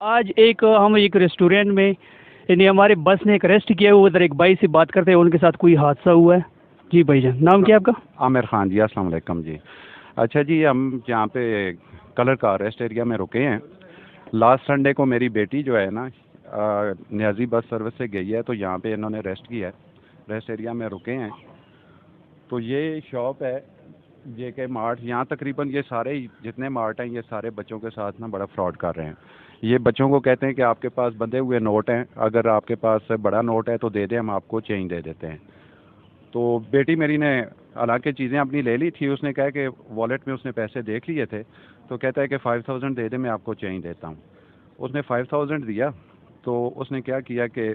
आज हम एक रेस्टोरेंट में यानी हमारे बस ने एक अरेस्ट किया हुआ। उधर एक भाई से बात करते हैं, उनके साथ कोई हादसा हुआ है। जी भाईजान, नाम क्या है आपका? आमिर खान जी, अस्सलाम वालेकुम जी। अच्छा जी, हम यहाँ पे कलर का रेस्ट एरिया में रुके हैं। लास्ट संडे को मेरी बेटी जो है ना न्याजी बस सर्विस से गई है, तो यहाँ पे इन्होंने रेस्ट किया है। रेस्ट एरिया में रुके हैं। तो ये शॉप है JK मार्ट। यहाँ तकरीबन ये सारे जितने मार्ट हैं ये सारे बच्चों के साथ ना बड़ा फ्रॉड कर रहे हैं। ये बच्चों को कहते हैं कि आपके पास बंधे हुए नोट हैं, अगर आपके पास बड़ा नोट है तो दे दें, हम आपको चेंज दे देते हैं। तो बेटी मेरी ने हालांकि चीज़ें अपनी ले ली थी, उसने कहा कि वॉलेट में उसने पैसे देख लिए थे, तो कहता है कि 5000 दे दे, मैं आपको चेंज देता हूँ। उसने 5000 दिया। तो उसने क्या किया कि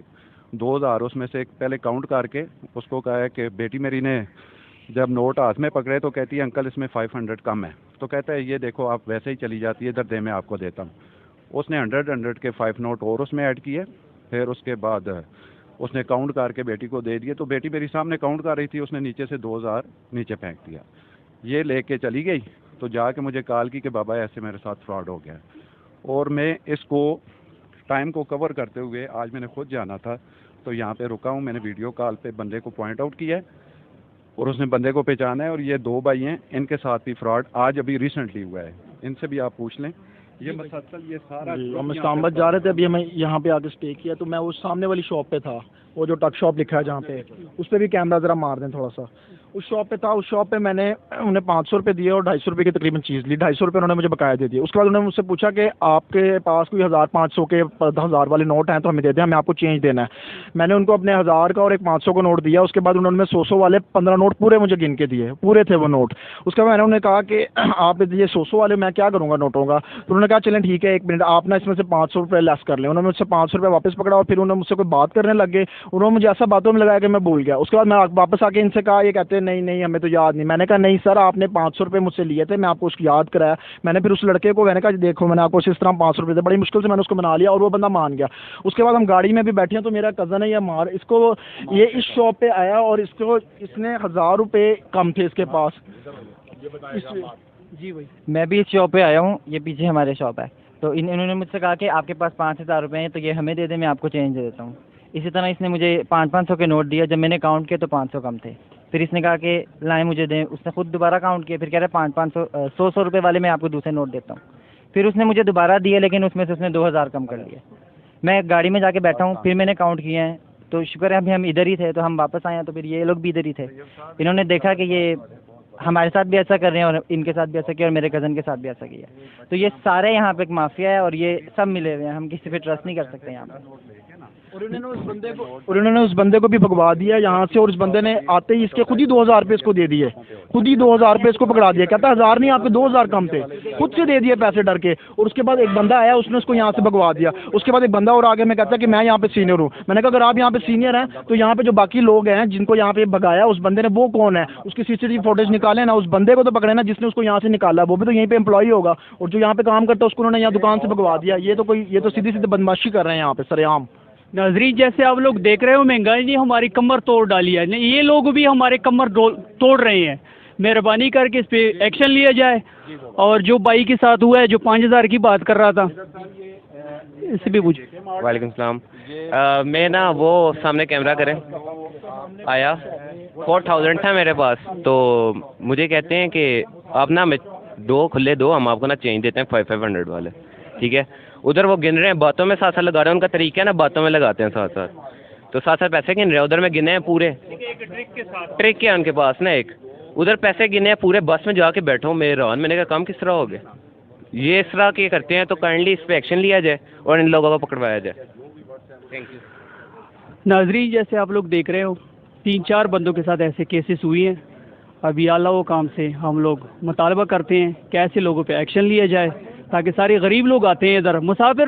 2000 उसमें से पहले काउंट करके उसको कहा है कि बेटी मेरी ने जब नोट हाथ में पकड़े तो कहती है अंकल इसमें 500 कम है। तो कहता है ये देखो आप वैसे ही चली जाती है, इधर दे मैं आपको देता हूँ। उसने 100 के 5 नोट और उसमें ऐड किए। फिर उसके बाद उसने काउंट करके बेटी को दे दिए। तो बेटी मेरी सामने काउंट कर रही थी, उसने नीचे से 2000 नीचे फेंक दिया। ये लेके चली गई। तो जाके मुझे कॉल की कि बाबा ऐसे मेरे साथ फ्रॉड हो गया। और मैं इसको टाइम को कवर करते हुए आज मैंने खुद जाना था, तो यहाँ पे रुका हूँ। मैंने वीडियो कॉल पे बंदे को पॉइंट आउट किया है और उसने बंदे को पहचाना है। और ये 2 भाई हैं, इनके साथ भी फ्रॉड आज अभी रिसेंटली हुआ है। इनसे भी आप पूछ लें। ये मसलसल ये सारा हम इस्लामाबाद जा रहे थे, अभी हमें यहाँ पे आके स्टे किया। तो मैं उस सामने वाली शॉप पे था, वो जो टक शॉप लिखा है जहाँ पे, उस पर भी कैमरा ज़रा मार दें थोड़ा सा। उस शॉप पे था, उस शॉप पे मैंने उन्हें 500 रुपये दिए और 250 रुपये की तकरीबन चीज़ ली। 250 रुपये उन्होंने मुझे बकाया दे दिए। उसके बाद उन्होंने मुझसे पूछा कि आपके पास कोई 1500 के 10,000 वाले नोट हैं तो हमें दे दें, हमें आपको चेंज देना है। मैंने उनको अपने 1000 का और एक 500 का नोट दिया। उसके बाद उन्होंने 100 वाले 15 नोट पूरे मुझे गिन के दिए, पूरे थे वो नोट। उसके बाद मैंने उन्हें कहा कि आप ये 100 वाले मैं क्या करूँगा नोटों का। तो उन्होंने कहा चलें ठीक है, 1 मिनट आप ना इसमें से 500 रुपये लेस कर लें। उन्होंने मुझसे 500 रुपये वापस पकड़ा और फिर उन्होंने मुझसे कोई बात करने लग गए। उन्होंने मुझे ऐसा बातों में लगाया कि मैं भूल गया। उसके बाद मैं वापस आके इनसे कहा, ये कहते हैं नहीं नहीं हमें तो याद नहीं। मैंने कहा नहीं सर, आपने 500 रुपये मुझसे लिए थे, मैं आपको उसकी याद कराया। मैंने फिर उस लड़के को मैंने कहा देखो मैंने आपको इस तरह 500 रुपये थे, बड़ी मुश्किल से मैंने उसको मना लिया और वो बंदा मान गया। उसके बाद हम गाड़ी में भी बैठे हैं, तो मेरा कज़न है ये इस शॉप पे आया और इसने 1000 रुपये कम थे इसके पास। जी भाई, मैं भी इस शॉप पे आया हूँ, ये पीछे हमारे शॉप है। तो इन्होंने मुझसे कहा कि आपके पास 5000 रुपये हैं तो ये हमें दे दें, मैं आपको चेंज दे देता हूँ। इसी तरह इसने मुझे 500 के नोट दिया। जब मैंने काउंट किया तो 500 कम थे। फिर इसने कहा कि लाएँ मुझे दें। उसने खुद दोबारा काउंट किया, फिर कह रहा है 500 100 रुपये वाले मैं आपको दूसरे नोट देता हूँ। फिर उसने मुझे दोबारा दिए, लेकिन उसमें से उसने 2000 कम कर लिया। मैं गाड़ी में जाके बैठा हूँ, फिर मैंने काउंट किए हैं तो शुक्र है अभी हम इधर ही थे, तो हम वापस आए हैं तो फिर ये लोग भी इधर ही थे। इन्होंने देखा कि ये हमारे साथ भी ऐसा कर रहे हैं और इनके साथ भी ऐसा किया और मेरे कज़न के साथ भी ऐसा किया। तो ये सारे यहाँ पे एक माफिया है और ये सब मिले हुए हैं, हम किसी पे ट्रस्ट नहीं कर सकते यहाँ पे। और उन्होंने उस बंदे को भी भगवा दिया यहाँ से। और उस बंदे ने आते ही इसके खुद ही 2000 रुपये इसको दे दिए, खुद ही 2000 रुपये इसको पकड़ा दिया। कहता 1000 नहीं आपके 2000 कम थे, खुद से दे दिए पैसे डर के। और उसके बाद एक बंदा आया, उसने उसको यहाँ से भगवा दिया। उसके बाद एक बंदा और आगे में कहता है कि मैं यहाँ पे सीनियर हूँ। मैंने कहा अगर आप यहाँ पे सीनियर हैं तो यहाँ पे जो बाकी लोग हैं जिनको यहाँ पे भगाया उस बंदे ने, वो कौन है, उसकी CCTV फुटेज निकाले ना, उस बंदे को तो पकड़े ना जिसने उसको यहाँ से निकाला। वो भी तो यहीं पे एम्प्लॉई होगा और जो यहाँ पे काम करता है उसको उन्होंने यहाँ दुकान से भगवा दिया। ये तो सीधी सीधी बदमाशी कर रहे हैं यहाँ पे सरेआम। नाजरीन जैसे आप लोग देख रहे हो, महंगाई ने हमारी कमर तोड़ डाली है। ये लोग भी हमारे कमर तोड़ रहे हैं। मेहरबानी करके इस पे एक्शन लिया जाए। और जो भाई के साथ हुआ है, जो 5000 की बात कर रहा था, इससे भी पूछे। वालेकुम सलाम। मैं ना वो सामने कैमरा करें आया, 4000 था मेरे पास। तो मुझे कहते हैं कि आप ना मैं 2 खुले दो, हम आपको ना चेंज देते हैं 500 वाले, ठीक है। उधर वो गिन रहे हैं, बातों में साथ साथ लगा रहे हैं। उनका तरीका है ना, बातों में लगाते हैं साथ साथ, तो साथ साथ पैसे गिन रहे हैं। उधर में गिने हैं पूरे, ट्रिक क्या है उनके पास ना, एक उधर पैसे गिने हैं पूरे। बस में जाके बैठो मेरे रान, मैंने कहा काम किस तरह हो गया। ये इस तरह के करते हैं, तो काइंडली इस पर एक्शन लिया जाए और इन लोगों को पकड़वाया जाए। Thank you. नाजरीन जैसे आप लोग देख रहे हो, 3-4 बंदों के साथ ऐसे केसेस हुई हैं। अभी आला वो काम से हम लोग मुतालबा करते हैं कि ऐसे लोगों पे एक्शन लिया जाए, ताकि सारे गरीब लोग आते हैं इधर मुसाफिर